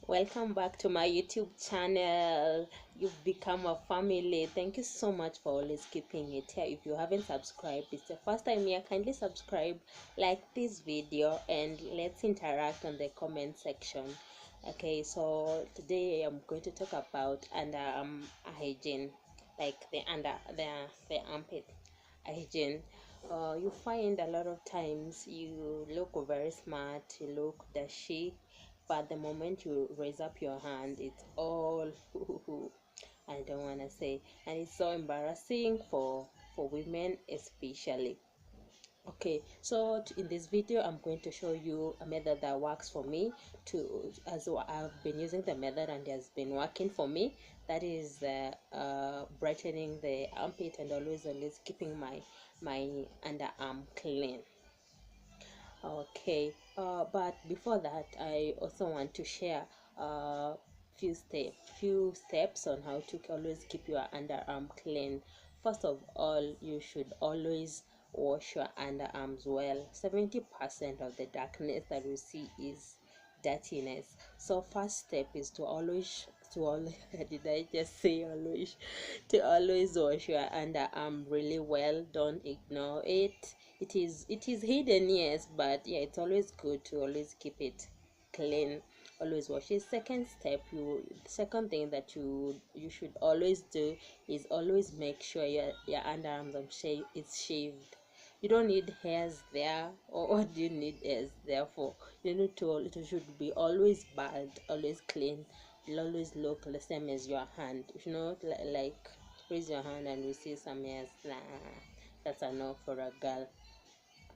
Welcome back to my YouTube channel. You've become a family. Thank you so much for always keeping it here. If you haven't subscribed, it's the first time here, kindly subscribe, like this video, and let's interact on the comment section. Okay, so today I'm going to talk about underarm hygiene, like the armpit hygiene. You find a lot of times you look very smart, you look dashy, but the moment you raise up your hand, it's all I don't want to say, and it's so embarrassing for women especially. Okay, so in this video I'm going to show you a method that works for me, to as well, I've been using the method and it has been working for me. That is brightening the armpit and always keeping my underarm clean. Okay, but before that, I also want to share a few steps on how to always keep your underarm clean. First of all, you should always wash your underarms well. 70% of the darkness that you see is dirtiness. So first step is to always did I just say always, to always wash your underarm really well. Don't ignore it. It is hidden, yes, but yeah, it's always good to always keep it clean. Always wash it. Second thing that you should always do is always make sure your underarms is shaved. You don't need hairs there. Or what do you need hairs there for? You need to, it should be always bald, always clean. It'll always look the same as your hand. If you know, like raise your hand and we see some hairs, nah, that's enough for a girl.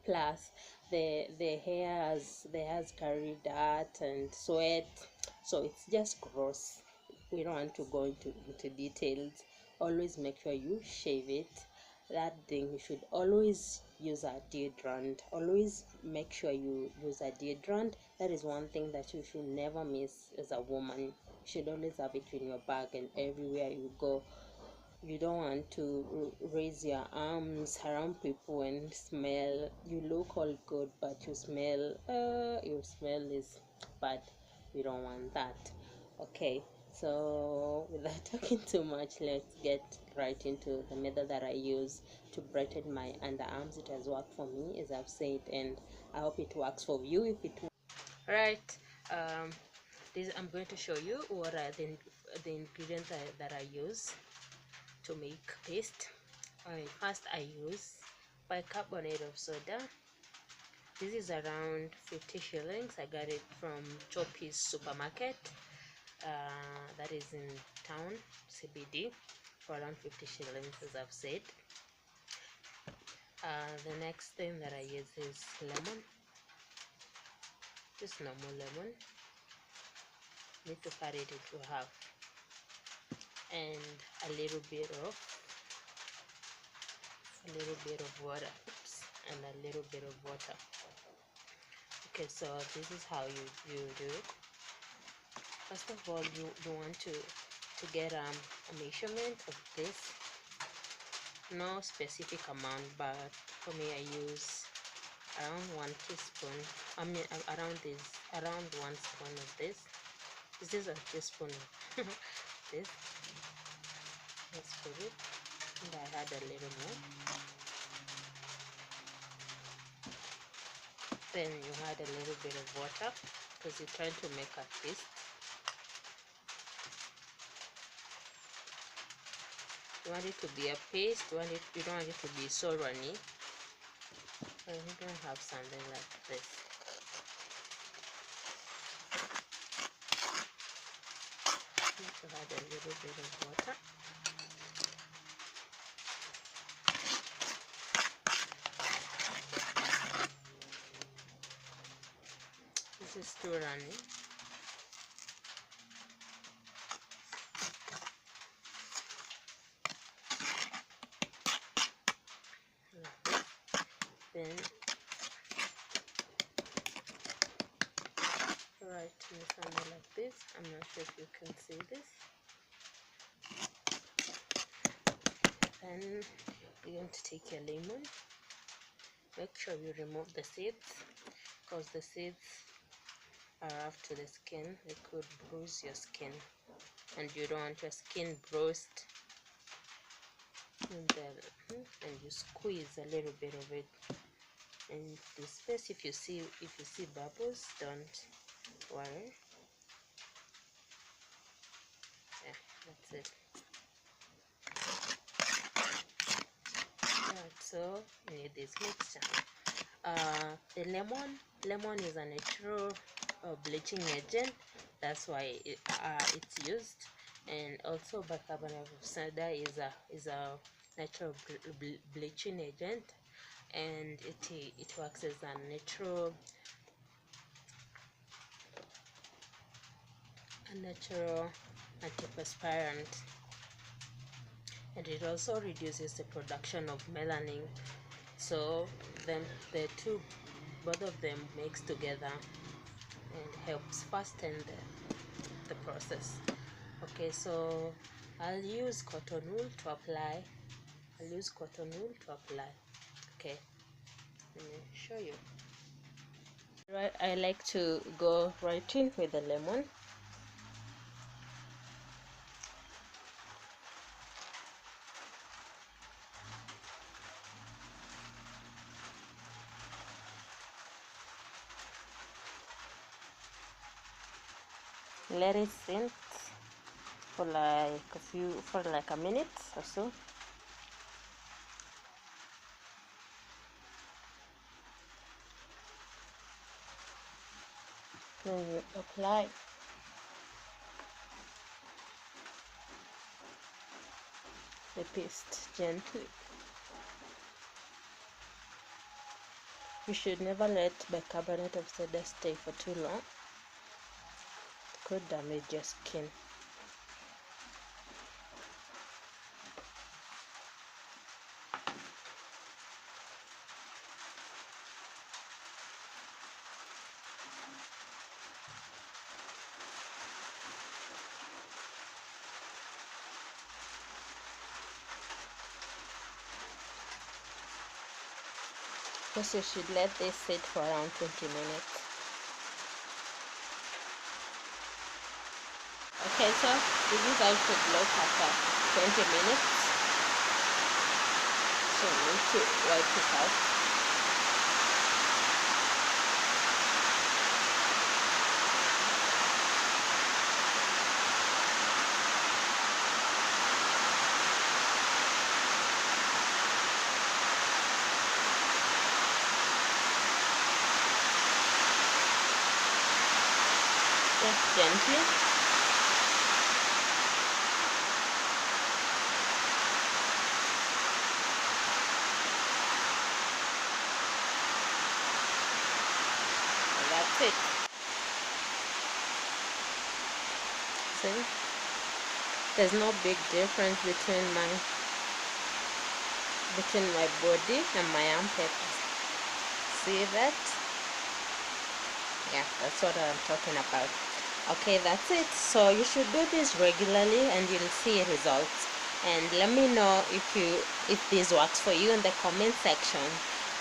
Plus the hairs carry dirt and sweat, so it's just gross. We don't want to go into details. Always make sure you shave it. That thing, you should always use a deodorant. Always make sure you use a deodorant. That is one thing that you should never miss as a woman. You should always have it in your bag and everywhere you go. You don't want to raise your arms around people and smell. You look all good but you smell, your smell is bad. We don't want that. Okay, so without talking too much, let's get right into the method that I use to brighten my underarms. It has worked for me, as I've said, and I hope it works for you. If it right, this I'm going to show you what are the ingredients that I use to make paste. First I use bicarbonate of soda. This is around 50 shillings. I got it from Choppy's supermarket, that is in town, CBD, for around 50 shillings, as I've said. The next thing that I use is lemon, just normal lemon. Need to cut it into half, and a little bit of water. Oops, and a little bit of water. Okay, so this is how you do it. First of all, you want to get a measurement of this. No specific amount, but for me I use around 1 teaspoon. I mean around 1 spoon of this. This is a teaspoon of this. Let's put it, and I had a little more. Then you add a little bit of water because you're trying to make a paste. You want it to be a paste. You don't want it to be so runny. And you can have something like this. You need to add a little bit of water. This is too runny. Then right in something like this. I'm not sure if you can see this. Then you're going to take your lemon. Make sure you remove the seeds, because the seeds are rough to the skin, it could bruise your skin, and you don't want your skin bruised. And you squeeze a little bit of it in this space. If you see bubbles, don't worry. Yeah, that's it. Right, so you need this mixture. The lemon is a natural bleaching agent. That's why it's used. And also bicarbonate of soda is a natural bleaching agent, and it works as a natural antiperspirant, and it also reduces the production of melanin. So both of them mix together and helps fasten the process. Okay, so I'll use cotton wool to apply. Okay, let me show you. Right, I like to go right in with the lemon. Let it sit for like a minute or so. Then you apply the paste gently. You should never let bicarbonate of soda stay for too long. It could damage your skin. Because you should let this sit for around 20 minutes. Okay, so this is how it should look after 20 minutes. So we need to wipe it out. Just gently. That's it. See? There's no big difference between my body and my armpit. See that? Yeah, that's what I'm talking about. Okay, that's it. So you should do this regularly and you'll see results. And let me know if this works for you in the comment section.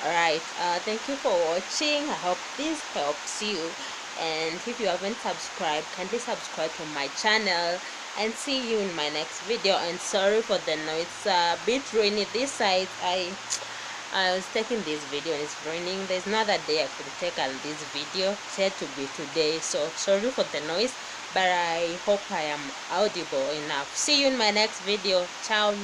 Alright, thank you for watching. I hope this helps you, and if you haven't subscribed, kindly subscribe to my channel, and see you in my next video. And sorry for the noise, it's a bit rainy this side. I was taking this video and it's raining. There's another day I could take this video. It had to be today, so sorry for the noise, but I hope I am audible enough. See you in my next video. Ciao.